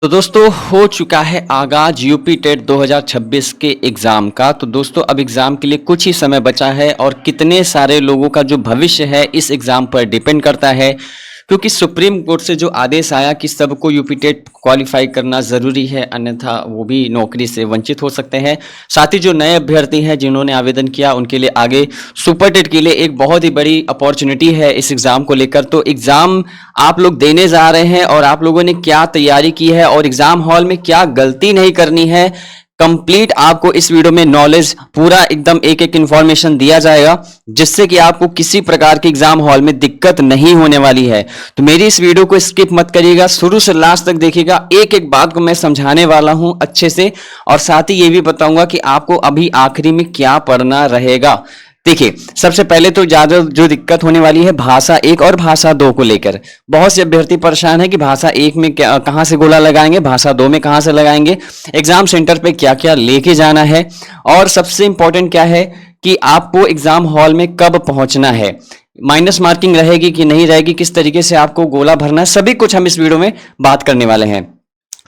तो दोस्तों हो चुका है आगाज यूपी टेट 2026 के एग्ज़ाम का। तो दोस्तों अब एग्ज़ाम के लिए कुछ ही समय बचा है और कितने सारे लोगों का जो भविष्य है इस एग्ज़ाम पर डिपेंड करता है, क्योंकि सुप्रीम कोर्ट से जो आदेश आया कि सबको यूपी टेट क्वालिफाई करना ज़रूरी है, अन्यथा वो भी नौकरी से वंचित हो सकते हैं। साथ ही जो नए अभ्यर्थी हैं जिन्होंने आवेदन किया उनके लिए आगे सुपर टेट के लिए एक बहुत ही बड़ी अपॉर्चुनिटी है इस एग्ज़ाम को लेकर। तो एग्ज़ाम आप लोग देने जा रहे हैं और आप लोगों ने क्या तैयारी की है और एग्ज़ाम हॉल में क्या गलती नहीं करनी है, कंप्लीट आपको इस वीडियो में नॉलेज पूरा एकदम एक एक इंफॉर्मेशन दिया जाएगा, जिससे कि आपको किसी प्रकार के एग्जाम हॉल में दिक्कत नहीं होने वाली है। तो मेरी इस वीडियो को स्किप मत करिएगा, शुरू से लास्ट तक देखिएगा। एक एक बात को मैं समझाने वाला हूं अच्छे से, और साथ ही ये भी बताऊंगा कि आपको अभी आखिरी में क्या पढ़ना रहेगा। देखिए, सबसे पहले तो ज्यादा जो दिक्कत होने वाली है भाषा 1 और भाषा 2 को लेकर। बहुत से अभ्यर्थी परेशान है कि भाषा 1 में कहां से गोला लगाएंगे, भाषा 2 में कहां से लगाएंगे, एग्जाम सेंटर पे क्या क्या लेके जाना है, और सबसे इंपॉर्टेंट क्या है कि आपको एग्जाम हॉल में कब पहुंचना है, माइनस मार्किंग रहेगी कि नहीं रहेगी, किस तरीके से आपको गोला भरना है, सभी कुछ हम इस वीडियो में बात करने वाले हैं।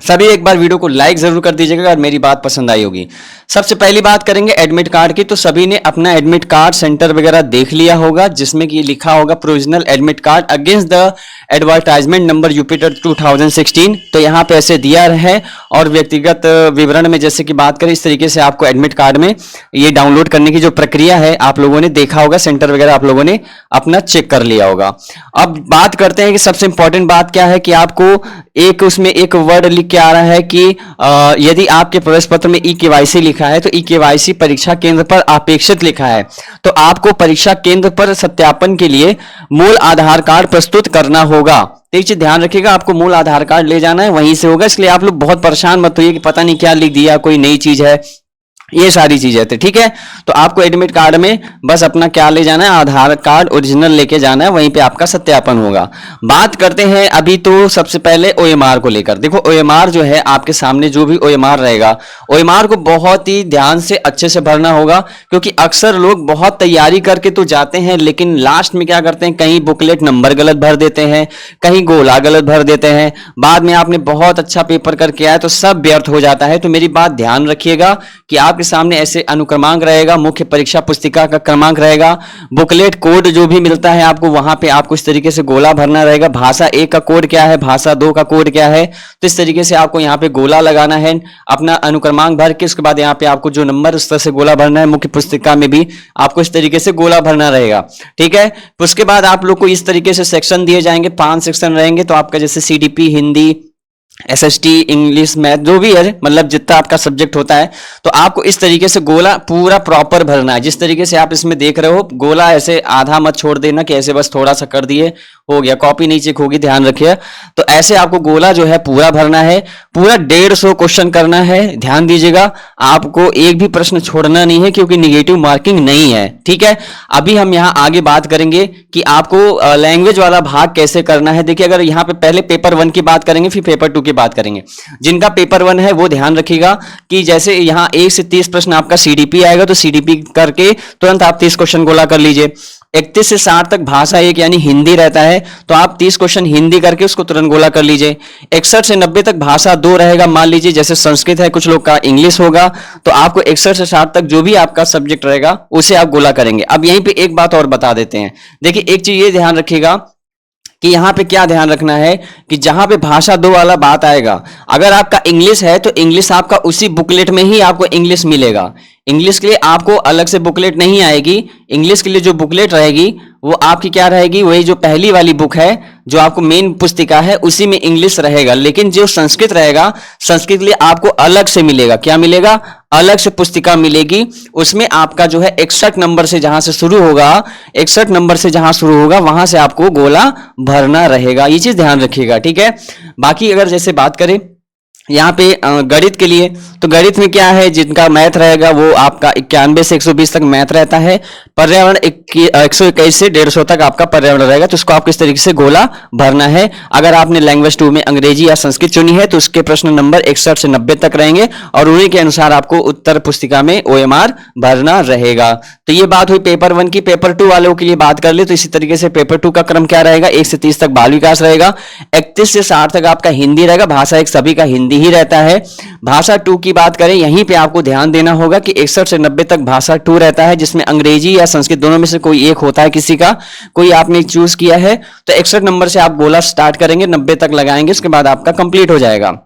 सभी एक बार वीडियो को लाइक जरूर कर दीजिएगा अगर मेरी बात पसंद आई होगी। सबसे पहली बात करेंगे एडमिट कार्ड की। तो सभी ने अपना एडमिट कार्ड सेंटर वगैरह देख लिया होगा, जिसमें कि लिखा होगा provisional admit card against the advertisement number UPTET 2016। तो यहाँ पे ऐसे दिया है, और व्यक्तिगत विवरण में जैसे कि बात करें, इस तरीके से आपको एडमिट कार्ड में ये डाउनलोड करने की जो प्रक्रिया है आप लोगों ने देखा होगा, सेंटर वगैरह आप लोगों ने अपना चेक कर लिया होगा। अब बात करते हैं कि सबसे इंपॉर्टेंट बात क्या है कि आपको एक उसमें एक वर्ड लिख के आ रहा है कि यदि आपके प्रवेश पत्र में ई केवाईसी लिखा है तो ई केवाईसी परीक्षा केंद्र पर अपेक्षित लिखा है, तो आपको परीक्षा केंद्र पर सत्यापन के लिए मूल आधार कार्ड प्रस्तुत करना होगा। तो एक चीज ध्यान रखिएगा, आपको मूल आधार कार्ड ले जाना है, वहीं से होगा। इसलिए आप लोग बहुत परेशान मत होइए कि पता नहीं क्या लिख दिया, कोई नई चीज है, ये सारी चीजें थे, ठीक है। तो आपको एडमिट कार्ड में बस अपना क्या ले जाना है, आधार कार्ड ओरिजिनल लेके जाना है, वहीं पे आपका सत्यापन होगा। बात करते हैं अभी तो सबसे पहले ओएमआर को लेकर। देखो ओएमआर जो है आपके सामने जो भी ओएमआर रहेगा, ओएमआर को बहुत ही ध्यान से अच्छे से भरना होगा, क्योंकि अक्सर लोग बहुत तैयारी करके तो जाते हैं लेकिन लास्ट में क्या करते हैं, कहीं बुकलेट नंबर गलत भर देते हैं, कहीं गोला गलत भर देते हैं, बाद में आपने बहुत अच्छा पेपर करके आया तो सब व्यर्थ हो जाता है। तो मेरी बात ध्यान रखिएगा कि आपके सामने ऐसे अनुक्रमांक रहेगा, मुख्य परीक्षा पुस्तिका का क्रमांक रहेगा, बुकलेट कोड जो भी मिलता है आपको, वहां पे आपको इस तरीके से गोला भरना रहेगा। भाषा 1 का कोड क्या है, भाषा 2 का कोड क्या है, तो इस तरीके से आपको यहाँ पे गोला लगाना है, अपना अनुक्रमांक भर के उसके बाद यहाँ पे आपको जो नंबर उस तरह से गोला भरना है। मुख्य पुस्तिका में भी आपको इस तरीके से गोला भरना रहेगा, ठीक है। उसके बाद आप लोग को इस तरीके से सेक्शन दिए जाएंगे, 5 सेक्शन रहेंगे। तो आपका जैसे CDP, Hindi, SST, English, math, जो भी है, मतलब जितना आपका सब्जेक्ट होता है, तो आपको इस तरीके से गोला पूरा प्रॉपर भरना है। जिस तरीके से आप इसमें देख रहे हो, गोला ऐसे आधा मत छोड़ देना कि ऐसे बस थोड़ा सा कर दिए हो गया, कॉपी नहीं चेक होगी, ध्यान रखिए। तो ऐसे आपको गोला जो है पूरा भरना है, पूरा 150 क्वेश्चन करना है। ध्यान दीजिएगा, आपको एक भी प्रश्न छोड़ना नहीं है, क्योंकि निगेटिव मार्किंग नहीं है, ठीक है। अभी हम यहाँ आगे बात करेंगे कि आपको लैंग्वेज वाला भाग कैसे करना है। देखिए, अगर यहाँ पे पहले पेपर 1 की बात करेंगे, फिर पेपर 2 की बात करेंगे। जिनका पेपर 1 है वो ध्यान रखिएगा कि जैसे यहाँ 1 से 30 प्रश्न आपका सीडीपी आएगा, तो सीडीपी करके तुरंत आप 30 क्वेश्चन गोला कर लीजिए। 31 से 60 तक भाषा 1 यानी हिंदी रहता है, तो आप 30 क्वेश्चन हिंदी करके उसको तुरंत गोला कर लीजिए। 61 से 90 तक भाषा 2 रहेगा, मान लीजिए जैसे संस्कृत है, कुछ लोग का इंग्लिश होगा, तो आपको 61 से 60 तक जो भी आपका सब्जेक्ट रहेगा उसे आप गोला करेंगे। अब यहीं पे एक बात और बता देते हैं। देखिए, एक चीज ये ध्यान रखिएगा कि यहाँ पे क्या ध्यान रखना है कि जहां पे भाषा 2 वाला बात आएगा, अगर आपका इंग्लिश है तो इंग्लिश आपका उसी बुकलेट में ही आपको इंग्लिश मिलेगा। इंग्लिश के लिए आपको अलग से बुकलेट नहीं आएगी। इंग्लिश के लिए जो बुकलेट रहेगी वो आपकी क्या रहेगी, वही जो पहली वाली बुक है, जो आपको मेन पुस्तिका है, उसी में इंग्लिश रहेगा। लेकिन जो संस्कृत रहेगा, संस्कृत के लिए आपको अलग से मिलेगा। क्या मिलेगा, अलग से पुस्तिका मिलेगी। उसमें आपका जो है 61 नंबर से जहां से शुरू होगा, 61 नंबर से जहां शुरू होगा वहां से आपको गोला भरना रहेगा। ये चीज ध्यान रखिएगा, ठीक है। बाकी अगर जैसे बात करें यहाँ पे गणित के लिए, तो गणित में क्या है, जिनका मैथ रहेगा वो आपका 91 से 120 तक मैथ रहता है। पर्यावरण 121 से 150 तक आपका पर्यावरण रहेगा। तो उसको आप किस तरीके से गोला भरना है। अगर आपने लैंग्वेज 2 में अंग्रेजी या संस्कृत चुनी है तो उसके प्रश्न नंबर 61 से 90 तक रहेंगे और उन्हीं के अनुसार आपको उत्तर पुस्तिका में OMR भरना रहेगा। तो ये बात हुई पेपर 1 की। पेपर 2 वालों के लिए बात कर ले तो इसी तरीके से पेपर 2 का क्रम क्या रहेगा, 1 से 30 तक बाल विकास रहेगा, 31 से 60 तक आपका हिंदी रहेगा। भाषा एक सभी का हिंदी ही रहता है। भाषा 2 की बात करें, यहीं पे आपको ध्यान देना होगा कि 61 से 90 तक भाषा 2 रहता है, जिसमें अंग्रेजी या संस्कृत दोनों में से कोई एक होता है। किसी का कोई आपने चूज किया है तो 61 नंबर से आप गोला स्टार्ट करेंगे, 90 तक लगाएंगे, उसके बाद आपका कंप्लीट हो जाएगा।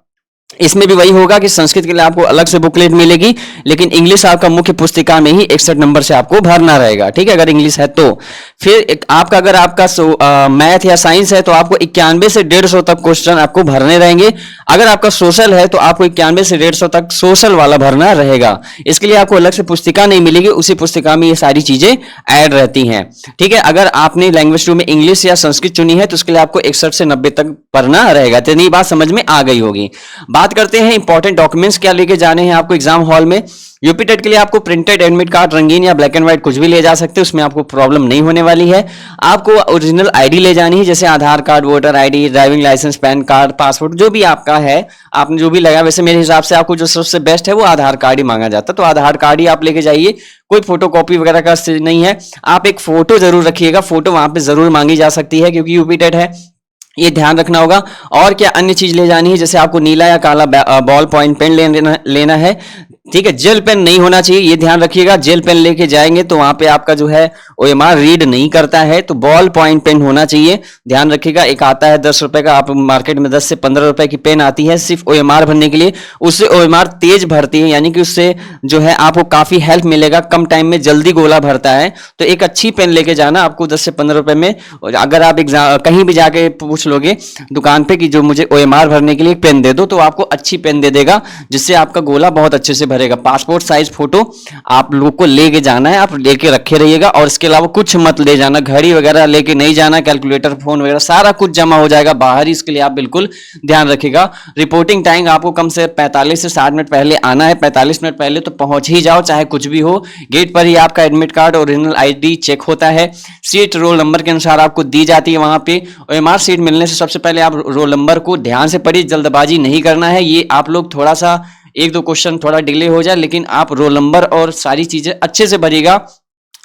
इसमें भी वही होगा कि संस्कृत के लिए आपको अलग से बुकलेट मिलेगी, लेकिन इंग्लिश आपका मुख्य पुस्तिका में ही 61 नंबर से आपको भरना रहेगा। ठीक है, अगर इंग्लिश है तो। फिर आपका अगर आपका मैथ या साइंस है तो आपको 91 से 150 तक क्वेश्चन आपको भरने रहेंगे। अगर आपका सोशल है तो आपको 91 से 150 तक सोशल वाला भरना रहेगा। इसके लिए आपको अलग से पुस्तिका नहीं मिलेगी, उसी पुस्तिका में ये सारी चीजें ऐड रहती हैं। ठीक है, अगर आपने लैंग्वेज 2 में इंग्लिश या संस्कृत चुनी है तो उसके लिए आपको 61 से 90 तक पढ़ना रहेगा। तो ये बात समझ में आ गई होगी। बात करते हैं इंपॉर्टेंट डॉक्यूमेंट्स क्या लेके जाने हैं आपको एग्जाम हॉल में। यूपी टेट के लिए आपको प्रिंटेड एडमिट कार्ड, रंगीन या ब्लैक एंड व्हाइट कुछ भी ले जा सकते हैं, उसमें आपको प्रॉब्लम नहीं होने वाली है। आपको ओरिजिनल आईडी ले जानी है, जैसे Aadhaar card, voter ID, driving licence, PAN card, passport, जो भी आपका है, आपने जो भी लगा। वैसे मेरे हिसाब से आपको जो सबसे बेस्ट है वो आधार कार्ड ही मांगा जाता है, तो आधार कार्ड ही आप लेके जाइए। कोई फोटो कॉपी वगैरह का नहीं है। आप एक फोटो जरूर रखिएगा, फोटो वहां पे जरूर मांगी जा सकती है क्योंकि यूपी टेट है, ये ध्यान रखना होगा। और क्या अन्य चीज ले जानी है, जैसे आपको नीला या काला बॉल पॉइंट पेन लेना है। ठीक है, जेल पेन नहीं होना चाहिए, ये ध्यान रखिएगा। जेल पेन लेके जाएंगे तो वहां पे आपका जो है OMR रीड नहीं करता है, तो बॉल पॉइंट पेन होना चाहिए, ध्यान रखिएगा। एक आता है 10 रुपए का, आप मार्केट में 10 से 15 रुपए की पेन आती है सिर्फ OMR भरने के लिए। उससे OMR तेज भरती है, यानी कि उससे जो है आपको काफी हेल्प मिलेगा, कम टाइम में जल्दी गोला भरता है। तो एक अच्छी पेन लेके जाना आपको 10 से 15 रुपए में। अगर आप एग्जाम कहीं भी जाके पूछ लोगे दुकान पे कि जो मुझे OMR भरने के लिए पेन दे दो, तो आपको अच्छी पेन दे देगा, जिससे आपका गोला बहुत अच्छे से भरेगा। पासपोर्ट साइज फोटो आप लोग को लेके जाना है, आप लेके रखे रहिएगा। और इसके अलावा कुछ मत ले जाना, घड़ी वगैरह लेके नहीं जाना, कैलकुलेटर, फोन वगैरह सारा कुछ जमा हो जाएगा बाहर ही, इसके लिए आप बिल्कुल ध्यान रखिएगा। रिपोर्टिंग टाइम आपको कम से 45 से 60 मिनट पहले आना है, 45 मिनट पहले तो पहुंच ही जाओ, चाहे कुछ भी हो। गेट पर ही आपका admit card, original ID check होता है। सीट रोल नंबर के अनुसार आपको दी जाती है वहां पे। OMR सीट मिलने से सबसे पहले आप रोल नंबर को ध्यान से पढ़िए, जल्दबाजी नहीं करना है। ये आप लोग थोड़ा सा 1-2 क्वेश्चन थोड़ा डिले हो जाए, लेकिन आप रोल नंबर और सारी चीजें अच्छे से भरिएगा।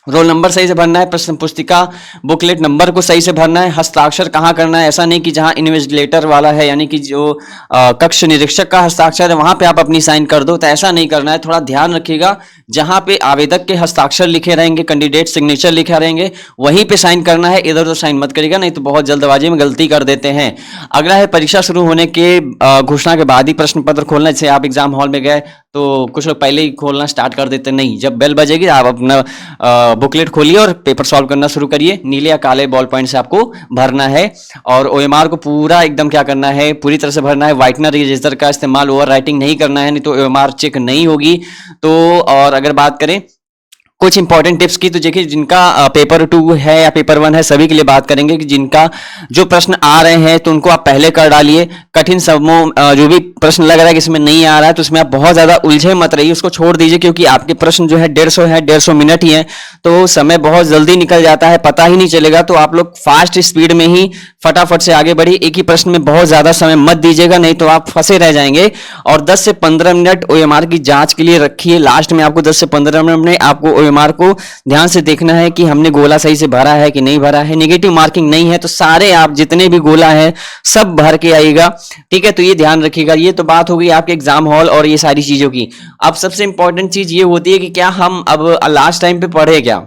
रोल नंबर सही से भरना है, प्रश्न पुस्तिका बुकलेट नंबर को सही से भरना है। हस्ताक्षर कहाँ करना है, ऐसा नहीं कि जहां इन्विजिलेटर वाला है, यानी कि जो कक्ष निरीक्षक का हस्ताक्षर है वहां पे आप अपनी साइन कर दो, तो ऐसा नहीं करना है। थोड़ा ध्यान रखिएगा, जहां पे आवेदक के हस्ताक्षर लिखे रहेंगे, कैंडिडेट सिग्नेचर लिखे रहेंगे, वहीं पे साइन करना है, इधर उधर साइन मत करिएगा, नहीं तो बहुत जल्दबाजी में गलती कर देते हैं। अगला है परीक्षा शुरू होने के घोषणा के बाद ही प्रश्न पत्र खोलना। जैसे आप एग्जाम हॉल में गए तो कुछ लोग पहले ही खोलना स्टार्ट कर देते, नहीं, जब बेल बजेगी आप अपना बुकलेट खोलिए और पेपर सॉल्व करना शुरू करिए। नीले या काले बॉल पॉइंट से आपको भरना है। और OMR को पूरा एकदम क्या करना है, पूरी तरह से भरना है। व्हाइटनर इरेजर का इस्तेमाल, ओवर राइटिंग नहीं करना है, नहीं तो OMR चेक नहीं होगी। तो और अगर बात करें कुछ इंपॉर्टेंट टिप्स की, तो देखिए जिनका पेपर 2 है या पेपर 1 है सभी के लिए बात करेंगे कि जिनका जो प्रश्न आ रहे हैं तो उनको आप पहले कर डालिए। कठिन समूह जो भी प्रश्न लग रहा है कि इसमें नहीं आ रहा है तो उसमें आप बहुत ज्यादा उलझे मत रहिए, उसको छोड़ दीजिए, क्योंकि आपके प्रश्न जो है 150 मिनट ही है, तो समय बहुत जल्दी निकल जाता है, पता ही नहीं चलेगा। तो आप लोग फास्ट स्पीड में ही फटाफट से आगे बढ़िए, एक ही प्रश्न में बहुत ज्यादा समय मत दीजिएगा, नहीं तो आप फंसे रह जाएंगे। और 10 से 15 मिनट OMR की जांच के लिए रखिए। लास्ट में आपको 10 से 15 मिनट में आपको OMR को ध्यान से देखना है कि हमने गोला सही से भरा है कि नहीं भरा है। नेगेटिव मार्किंग नहीं है तो सारे आप जितने भी गोला है सब भर के आइएगा। ठीक है, तो ये ध्यान रखिएगा। ये तो बात हो गई आपके एग्जाम हॉल और ये सारी चीजों की। अब सबसे इंपॉर्टेंट चीज ये होती है कि क्या हम अब लास्ट टाइम पे पढ़े क्या,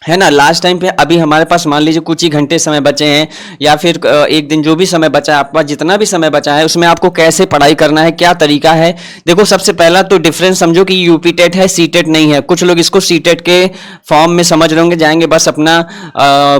है ना। लास्ट टाइम पे अभी हमारे पास मान लीजिए कुछ ही घंटे समय बचे हैं, या फिर एक दिन जो भी समय बचा है आपके पास, जितना भी समय बचा है उसमें आपको कैसे पढ़ाई करना है, क्या तरीका है। देखो सबसे पहला तो डिफरेंस समझो कि यूपी टेट है, सी टेट नहीं है। कुछ लोग इसको सी टेट के फॉर्म में समझ रहे होंगे, जाएंगे बस अपना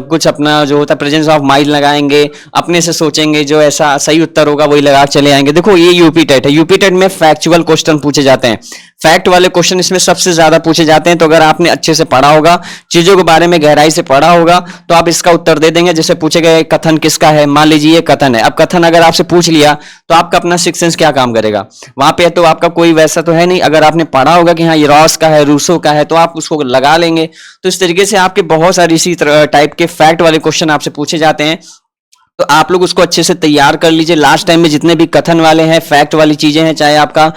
कुछ अपना जो होता है प्रेजेंस ऑफ माइंड लगाएंगे, अपने से सोचेंगे, जो ऐसा सही उत्तर होगा वही लगा चले आएंगे। देखो ये यूपी टेट है, यूपी टेट में फैक्चुअल क्वेश्चन पूछे जाते हैं, फैक्ट वाले क्वेश्चन इसमें सबसे ज्यादा पूछे जाते हैं। तो अगर आपने अच्छे से पढ़ा होगा, चीजों को बारे में गहराई से पढ़ा होगा तो आप इसका उत्तर दे देंगे। जैसे पूछेगा कथन किसका है, मान लीजिए ये कथन है। अब कथन अगर आपसे पूछ लिया तो आपका अपना सिक्स सेंस क्या काम करेगा, वहां पे तो आपका कोई वैसा तो है नहीं। अगर आपने पढ़ा होगा कि हाँ ये रॉस का है, रूसो का है, तो आप उसको लगा लेंगे। तो इस तरीके से आपके बहुत सारे इसी टाइप के फैक्ट वाले क्वेश्चन आपसे पूछे जाते हैं, तो आप लोग उसको अच्छे से तैयार कर लीजिए। लास्ट टाइम में जितने भी कथन वाले हैं, फैक्ट वाली चीजें हैं, चाहे आपका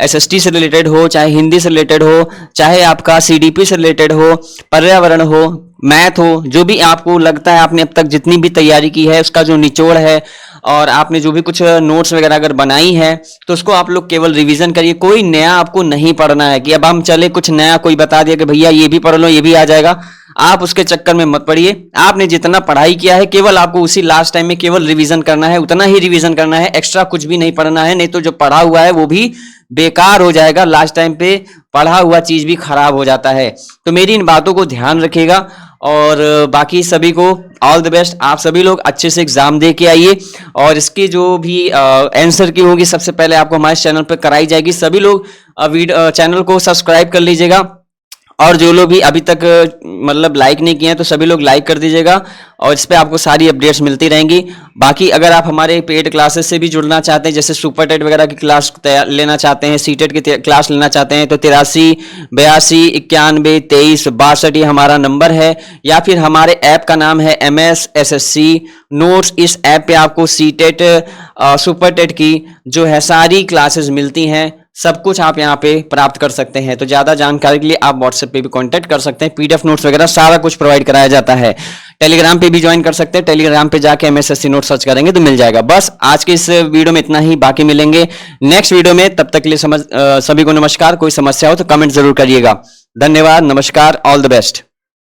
एसएसटी से रिलेटेड हो, चाहे हिंदी से रिलेटेड हो, चाहे आपका सीडीपी से रिलेटेड हो, पर्यावरण हो, मैथ हो, जो भी आपको लगता है आपने अब तक जितनी भी तैयारी की है उसका जो निचोड़ है, और आपने जो भी कुछ नोट्स वगैरह अगर बनाई है तो उसको आप लोग केवल रिवीजन करिए। कोई नया आपको नहीं पढ़ना है कि अब हम चले कुछ नया कोई बता दिया कि भैया ये भी पढ़ लो ये भी आ जाएगा, आप उसके चक्कर में मत पड़िए। आपने जितना पढ़ाई किया है केवल आपको उसी लास्ट टाइम में केवल रिवीजन करना है, उतना ही रिवीजन करना है, एक्स्ट्रा कुछ भी नहीं पढ़ना है, नहीं तो जो पढ़ा हुआ है वो भी बेकार हो जाएगा। लास्ट टाइम पे पढ़ा हुआ चीज भी खराब हो जाता है। तो मेरी इन बातों को ध्यान रखिएगा, और बाकी सभी को ऑल द बेस्ट। आप सभी लोग अच्छे से एग्जाम दे के आइए, और इसकी जो भी आंसर की होगी सबसे पहले आपको हमारे चैनल पर कराई जाएगी। सभी लोग चैनल को सब्सक्राइब कर लीजिएगा, और जो लोग भी अभी तक मतलब लाइक नहीं किए हैं तो सभी लोग लाइक कर दीजिएगा, और इस पे आपको सारी अपडेट्स मिलती रहेंगी। बाकी अगर आप हमारे पेड क्लासेस से भी जुड़ना चाहते हैं, जैसे सुपर टेट वगैरह की क्लास लेना चाहते हैं, सीटेट की क्लास लेना चाहते हैं, तो 83 82 91 23 62 ये हमारा नंबर है, या फिर हमारे ऐप का नाम है MS SSC नोट्स। इस ऐप पे आपको सीटेट सुपर टेट की जो है सारी क्लासेस मिलती हैं, सब कुछ आप यहाँ पे प्राप्त कर सकते हैं। तो ज्यादा जानकारी के लिए आप व्हाट्सएप पे भी कांटेक्ट कर सकते हैं। PDF नोट्स वगैरह सारा कुछ प्रोवाइड कराया जाता है। टेलीग्राम पे भी ज्वाइन कर सकते हैं, टेलीग्राम पे जाके MSSC नोट सर्च करेंगे तो मिल जाएगा। बस आज के इस वीडियो में इतना ही, बाकी मिलेंगे नेक्स्ट वीडियो में। तब तक के लिए सभी को नमस्कार। कोई समस्या हो तो कमेंट जरूर करिएगा। धन्यवाद, नमस्कार, ऑल द बेस्ट।